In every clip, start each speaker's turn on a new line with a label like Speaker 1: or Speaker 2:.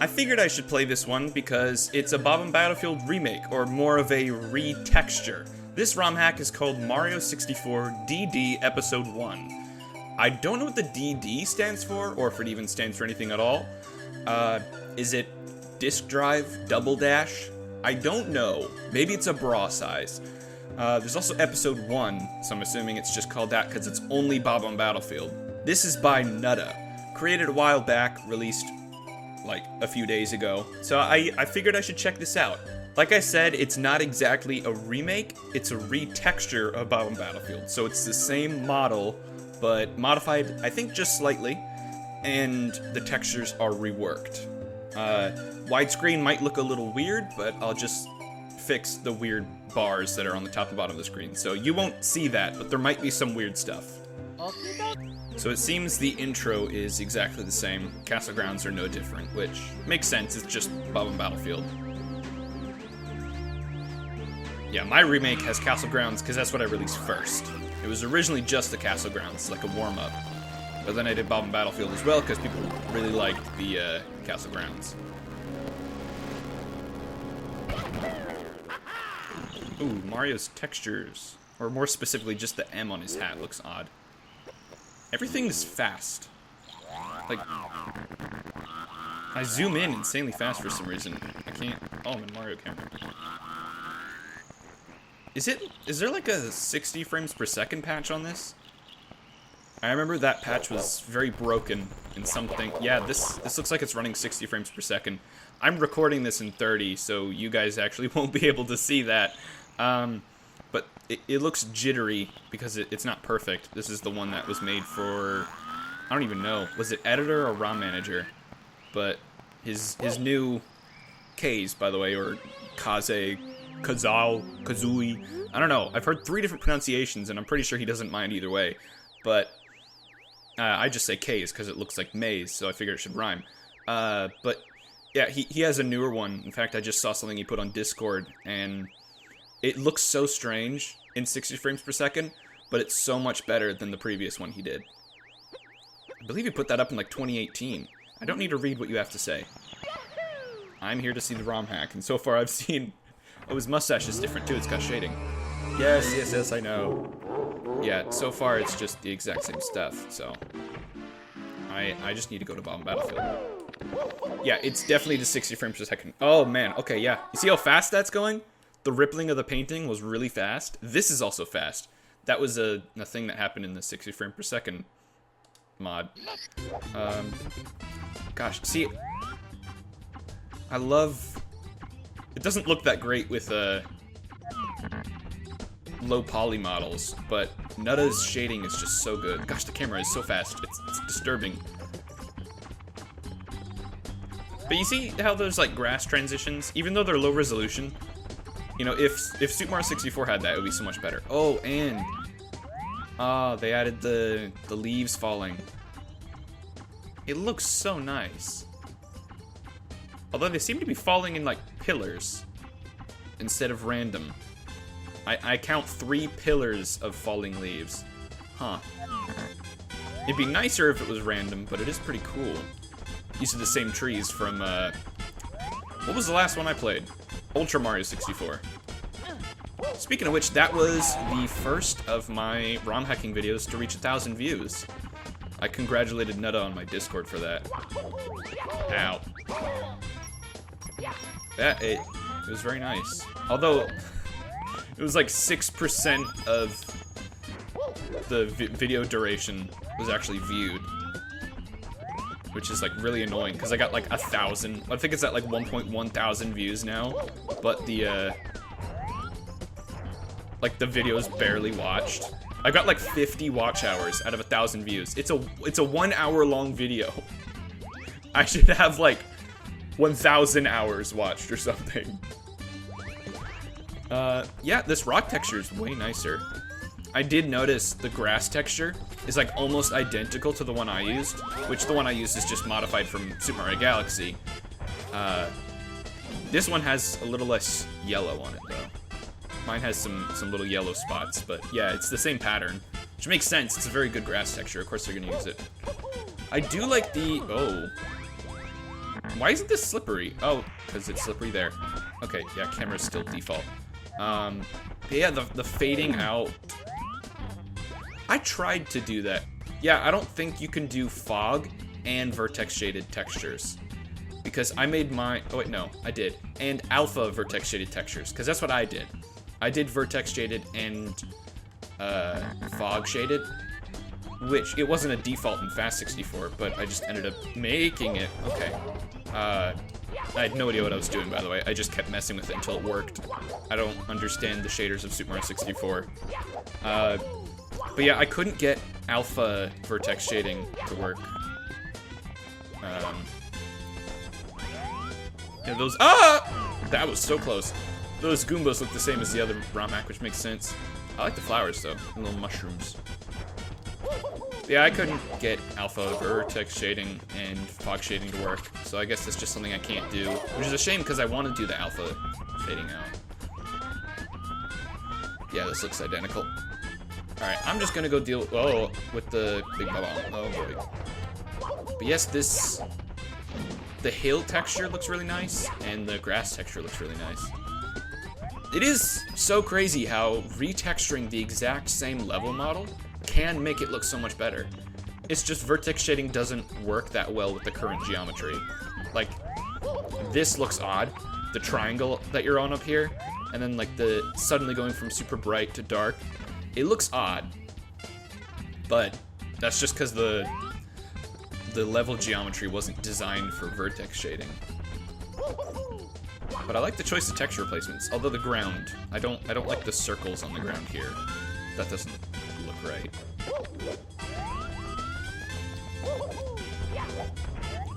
Speaker 1: I figured I should play this one because it's a Bob & Battlefield remake, or more of a retexture. This ROM hack is called Mario 64 DD Episode 1. I don't know what the DD stands for, or if it even stands for anything at all. Is it disk drive double dash? I don't know. Maybe it's a bra size. There's also Episode 1, so I'm assuming it's just called that because it's only Bob on Battlefield. This is by Nutta. Created a while back, released like a few days ago. So I figured I should check this out. Like I said, it's not exactly a remake, it's a retexture of Bob on Battlefield. So it's the same model, but modified, I think, just slightly, and the textures are reworked. Widescreen might look a little weird, but I'll just fix the weird bars that are on the top and bottom of the screen. So you won't see that, but there might be some weird stuff. So it seems the intro is exactly the same. Castle Grounds are no different, which makes sense, it's just Bob on Battlefield. Yeah, my remake has Castle Grounds because that's what I released first. It was originally just the Castle Grounds, like a warm-up. But then I did Bob on Battlefield as well because people really liked the Castle Grounds. Ooh, Mario's textures. Or more specifically, just the M on his hat looks odd. Everything is fast. Like, I zoom in insanely fast for some reason. I can't... Oh, I'm in Mario camera. Is there like a 60 frames per second patch on this? I remember that patch was very broken in something. Yeah, this looks like it's running 60 frames per second. I'm recording this in 30, so you guys actually won't be able to see that. But it looks jittery because it's not perfect. This is the one that was made for, I don't even know, was it editor or ROM manager? But his new K's, by the way, or Kazui, I don't know. I've heard 3 different pronunciations, and I'm pretty sure he doesn't mind either way. But I just say K's because it looks like maze, so I figured it should rhyme. But yeah, he has a newer one. In fact, I just saw something he put on Discord, and it looks so strange in 60 frames per second, but it's so much better than the previous one he did. I believe he put that up in like 2018. I don't need to read what you have to say. I'm here to see the ROM hack, and so far I've seen... Oh, his mustache is different too, it's got shading. Yes, I know. Yeah, so far it's just the exact same stuff, so... I just need to go to Bob on Battlefield. Yeah, it's definitely the 60 frames per second. Oh man, okay, yeah. You see how fast that's going? The rippling of the painting was really fast. This is also fast. That was a thing that happened in the 60 frame per second mod. Gosh, see... I love... It doesn't look that great with low poly models, but Nutta's shading is just so good. Gosh, the camera is so fast. It's disturbing. But you see how there's like grass transitions? Even though they're low resolution, you know, if Super Mario 64 had that, it would be so much better. Oh, and they added the leaves falling. It looks so nice. Although they seem to be falling in like pillars instead of random. I count 3 pillars of falling leaves. Huh. It'd be nicer if it was random, but it is pretty cool. These are the same trees from, what was the last one I played? Ultra Mario 64. Speaking of which, that was the first of my ROM hacking videos to reach 1,000 views. I congratulated Nutta on my Discord for that. Ow. Yeah, it was very nice. Although, it was like 6% of the video duration was actually viewed. Which is like really annoying, because I got like 1,000. I think it's at like 1.1 thousand views now. But the, like the video's barely watched. I got like 50 watch hours out of 1,000 views. It's a 1 hour long video. I should have like 1,000 hours watched or something. Yeah, this rock texture is way nicer. I did notice the grass texture is like almost identical to the one I used, which the one I used is just modified from Super Mario Galaxy. This one has a little less yellow on it though. Mine has some little yellow spots, but yeah, it's the same pattern, which makes sense. It's a very good grass texture. Of course they're gonna use it. I do like the... Oh. Why isn't this slippery? Oh, because it's slippery there. Okay, yeah, camera's still default. But yeah, the fading out. I tried to do that. Yeah, I don't think you can do fog and vertex shaded textures. Because I made my, oh wait, no, I did. And alpha vertex shaded textures, because that's what I did. I did vertex shaded and fog shaded, which it wasn't a default in Fast64, but I just ended up making it. Okay. I had no idea what I was doing, by the way. I just kept messing with it until it worked. I don't understand the shaders of Super Mario 64. But yeah, I couldn't get alpha vertex shading to work. Yeah, those, that was so close. Those Goombas look the same as the other ROM hack, which makes sense. I like the flowers, though, and little mushrooms. Yeah, I couldn't get alpha vertex shading and fog shading to work, so I guess that's just something I can't do, which is a shame because I want to do the alpha fading out. Yeah, this looks identical. Alright, I'm just gonna go deal with the big bubble. Oh boy. But yes, the hill texture looks really nice, and the grass texture looks really nice. It is so crazy how retexturing the exact same level model can make it look so much better. It's just vertex shading doesn't work that well with the current geometry. Like, this looks odd, the triangle that you're on up here, and then like the suddenly going from super bright to dark. It looks odd, but that's just because the level geometry wasn't designed for vertex shading. But I like the choice of texture placements, although the ground, I don't like the circles on the ground here. That doesn't look right.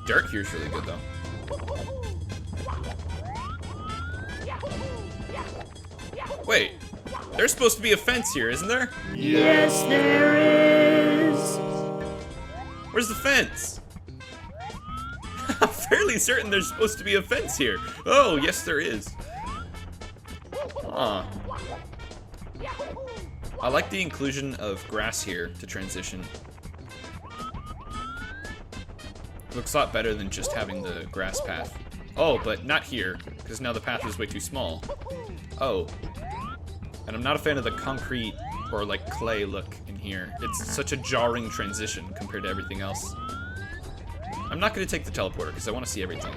Speaker 1: Dirt here's really good though. Wait, there's supposed to be a fence here, isn't there?
Speaker 2: Yes, there is.
Speaker 1: Where's the fence? I'm fairly certain there's supposed to be a fence here. Oh, yes there is. Huh. I like the inclusion of grass here to transition. Looks a lot better than just having the grass path. Oh, but not here, because now the path is way too small. Oh. And I'm not a fan of the concrete or like clay look in here. It's such a jarring transition compared to everything else. I'm not going to take the teleporter because I want to see everything.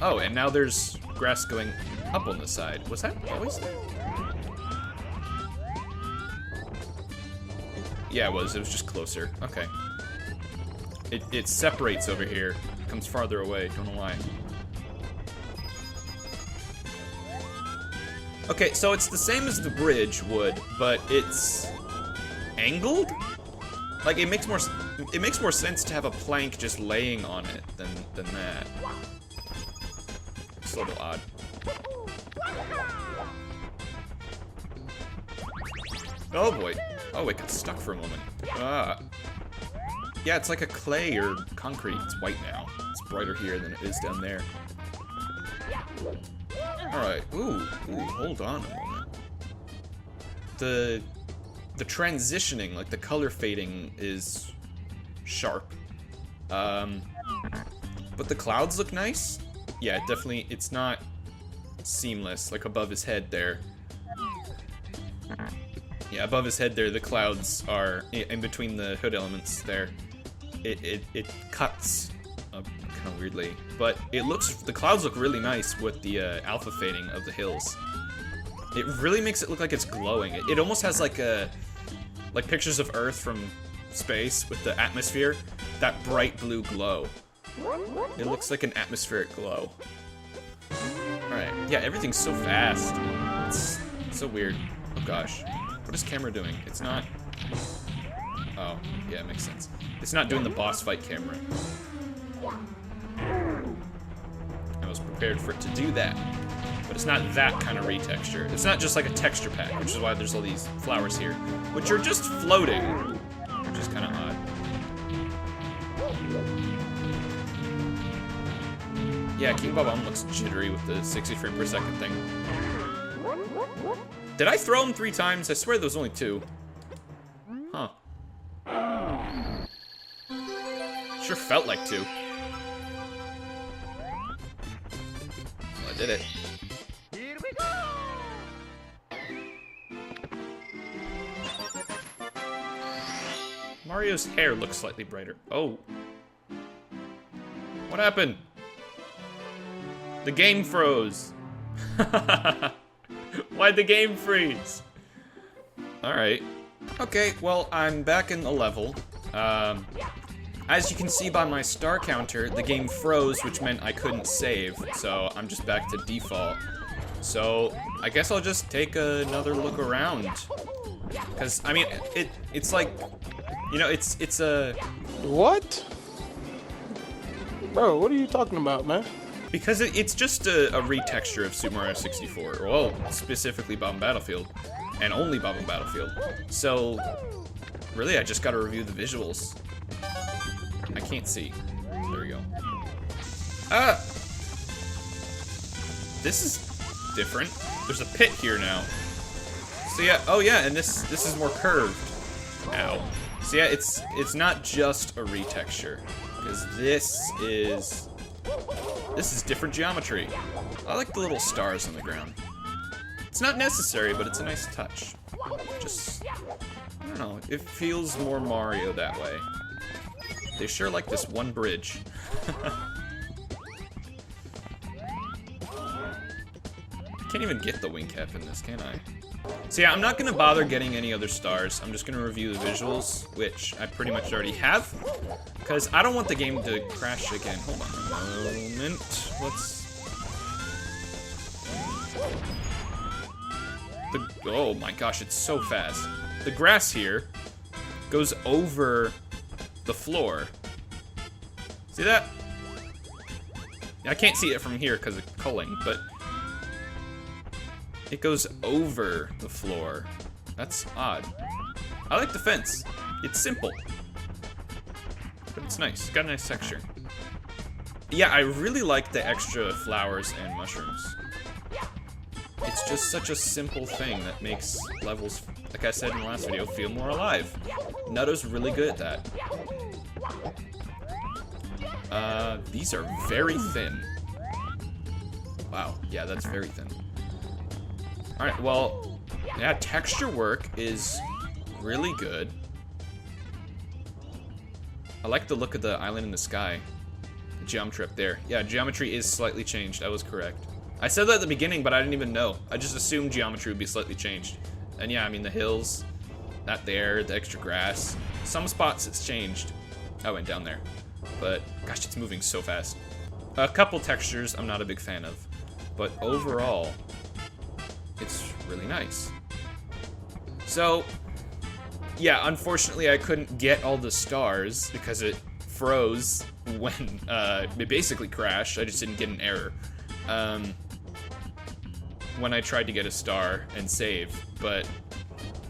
Speaker 1: Oh, and now there's grass going up on the side. Was that always there? Yeah, it was. It was just closer. Okay. It separates over here. Comes farther away. Don't know why. Okay, so it's the same as the bridge would, but it's angled? Like, it makes more sense to have a plank just laying on it than that. It's a little odd. Oh boy. Oh, it got stuck for a moment. Yeah, it's like a clay or concrete. It's white now. It's brighter here than it is down there. Alright. Ooh, hold on a moment. The transitioning, like the color fading, is sharp. But the clouds look nice. Yeah, definitely, it's not seamless, like above his head there. Yeah, above his head there, the clouds are in between the hood elements there. It cuts kind of weirdly, but the clouds look really nice with the alpha fading of the hills. It really makes it look like it's glowing. It almost has like pictures of Earth from space with the atmosphere, that bright blue glow. It looks like an atmospheric glow. Alright, yeah, everything's so fast. It's so weird. Oh gosh. What is camera doing? It's not... Oh, yeah, it makes sense. It's not doing the boss fight camera. I was prepared for it to do that. But it's not that kind of retexture. It's not just like a texture pack, which is why there's all these flowers here, which are just floating, which is kind of odd. Yeah, King Bob-omb looks jittery with the 60 frame per second thing. Did I throw him 3 times? I swear there was only 2. Huh. Sure felt like 2. Did it.
Speaker 3: Here we go!
Speaker 1: Mario's hair looks slightly brighter. Oh. What happened? The game froze. Why'd the game freeze? Alright. Okay, well, I'm back in the level. As you can see by my star counter, the game froze, which meant I couldn't save, so I'm just back to default. So, I guess I'll just take another look around. Because, I mean, it's like, you know, it's a...
Speaker 4: What? Bro, what are you talking about, man?
Speaker 1: Because it's just a retexture of Super Mario 64. Well, specifically Bob Battlefield. And only Bob Battlefield. So, really, I just gotta review the visuals. I can't see. There we go. Ah! This is different. There's a pit here now. So yeah, oh yeah, and this is more curved. Ow. So yeah, it's not just a retexture. Because this is different geometry. I like the little stars on the ground. It's not necessary, but it's a nice touch. Just, I don't know, it feels more Mario that way. They sure like this one bridge. Can't even get the wing cap in this, can I? So yeah, I'm not gonna bother getting any other stars. I'm just gonna review the visuals, which I pretty much already have. Because I don't want the game to crash again. Hold on a moment. Oh my gosh, it's so fast. The grass here goes over the floor. See that? I can't see it from here because of culling, but it goes over the floor. That's odd. I like the fence. It's simple, but it's nice. It's got a nice texture. Yeah, I really like the extra flowers and mushrooms. It's just such a simple thing that makes levels, like I said in the last video, feel more alive. Nutta's really good at that. These are very thin. Wow, yeah, that's very thin. Alright, well, yeah, texture work is really good. I like the look of the island in the sky. The geometry up there. Yeah, geometry is slightly changed, I was correct. I said that at the beginning, but I didn't even know. I just assumed geometry would be slightly changed. And yeah, I mean, the hills, that there, the extra grass. Some spots it's changed. I went down there. But, gosh, it's moving so fast. A couple textures I'm not a big fan of. But overall, it's really nice. So, yeah, unfortunately I couldn't get all the stars because it froze when it basically crashed. I just didn't get an error. When I tried to get a star and save, but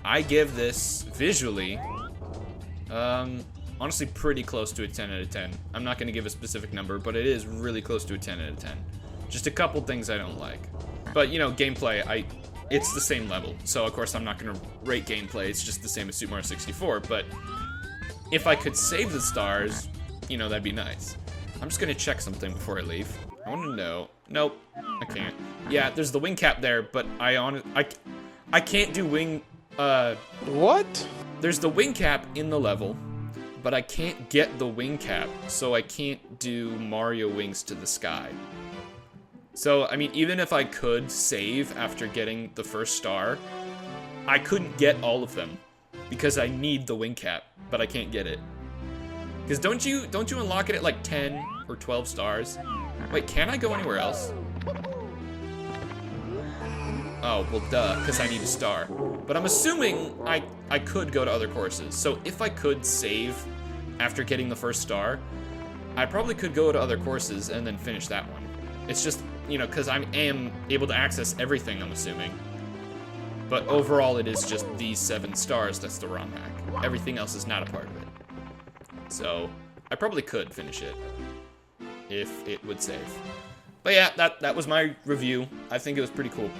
Speaker 1: I give this visually, honestly pretty close to a 10 out of 10. I'm not gonna give a specific number, but it is really close to a 10 out of 10. Just a couple things I don't like. But, you know, gameplay, it's the same level, so of course I'm not gonna rate gameplay, it's just the same as Super Mario 64, but if I could save the stars, you know, that'd be nice. I'm just gonna check something before I leave. I wanna know. Nope, I can't. Yeah, there's the wing cap there, but I can't do wing,
Speaker 4: What?
Speaker 1: There's the wing cap in the level, but I can't get the wing cap, so I can't do Mario wings to the sky. So, I mean, even if I could save after getting the first star, I couldn't get all of them because I need the wing cap, but I can't get it. Because don't you unlock it at like 10 or 12 stars? Wait, can I go anywhere else? Oh, well, duh, because I need a star. But I'm assuming I could go to other courses. So if I could save after getting the first star, I probably could go to other courses and then finish that one. It's just, you know, because I am able to access everything, I'm assuming. But overall, it is just these 7 stars that's the ROM hack. Everything else is not a part of it. So, I probably could finish it if it would save. But yeah, that was my review. I think it was pretty cool.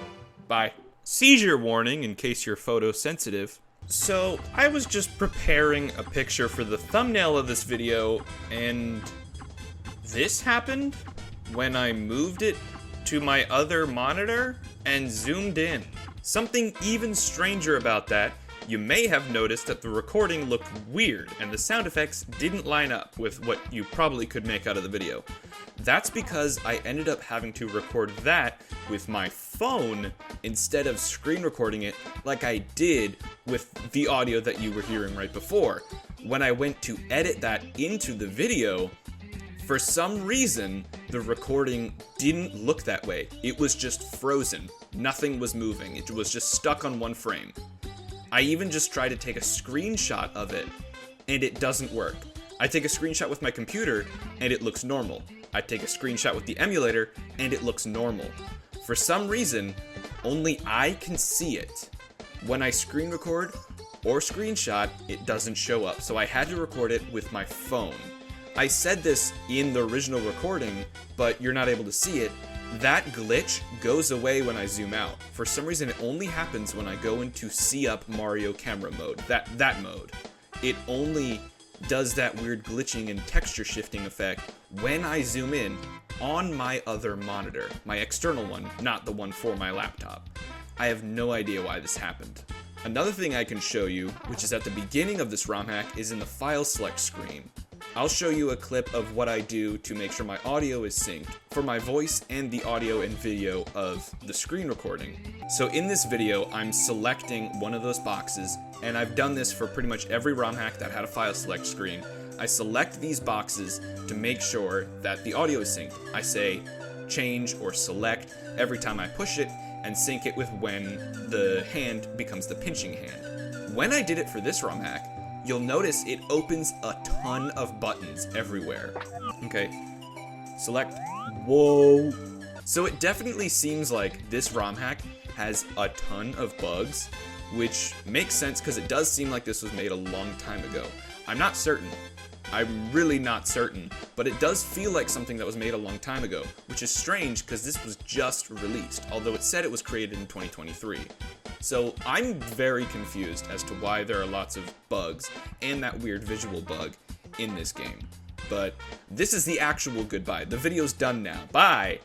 Speaker 1: Bye. Seizure warning in case you're photosensitive. So, I was just preparing a picture for the thumbnail of this video, and this happened when I moved it to my other monitor and zoomed in. Something even stranger about that, you may have noticed that the recording looked weird and the sound effects didn't line up with what you probably could make out of the video. That's because I ended up having to record that with my phone instead of screen recording it like I did with the audio that you were hearing right before. When I went to edit that into the video, for some reason, the recording didn't look that way. It was just frozen. Nothing was moving. It was just stuck on one frame. I even just tried to take a screenshot of it, and it doesn't work. I take a screenshot with my computer, and it looks normal. I take a screenshot with the emulator, and it looks normal. For some reason, only I can see it. When I screen record or screenshot, it doesn't show up, so I had to record it with my phone. I said this in the original recording, but you're not able to see it. That glitch goes away when I zoom out. For some reason, it only happens when I go into see up Mario camera mode, that mode. It only does that weird glitching and texture shifting effect when I zoom in on my other monitor, my external one, not the one for my laptop. I have no idea why this happened. Another thing I can show you, which is at the beginning of this ROM hack, is in the file select screen. I'll show you a clip of what I do to make sure my audio is synced for my voice and the audio and video of the screen recording. So in this video, I'm selecting one of those boxes, and I've done this for pretty much every ROM hack that had a file select screen. I select these boxes to make sure that the audio is synced. I say change or select every time I push it and sync it with when the hand becomes the pinching hand. When I did it for this ROM hack, you'll notice it opens a ton of buttons everywhere. Okay, select, whoa. So it definitely seems like this ROM hack has a ton of bugs, which makes sense because it does seem like this was made a long time ago. I'm not certain. I'm really not certain, but it does feel like something that was made a long time ago, which is strange because this was just released, although it said it was created in 2023. So I'm very confused as to why there are lots of bugs and that weird visual bug in this game. But this is the actual goodbye. The video's done now. Bye!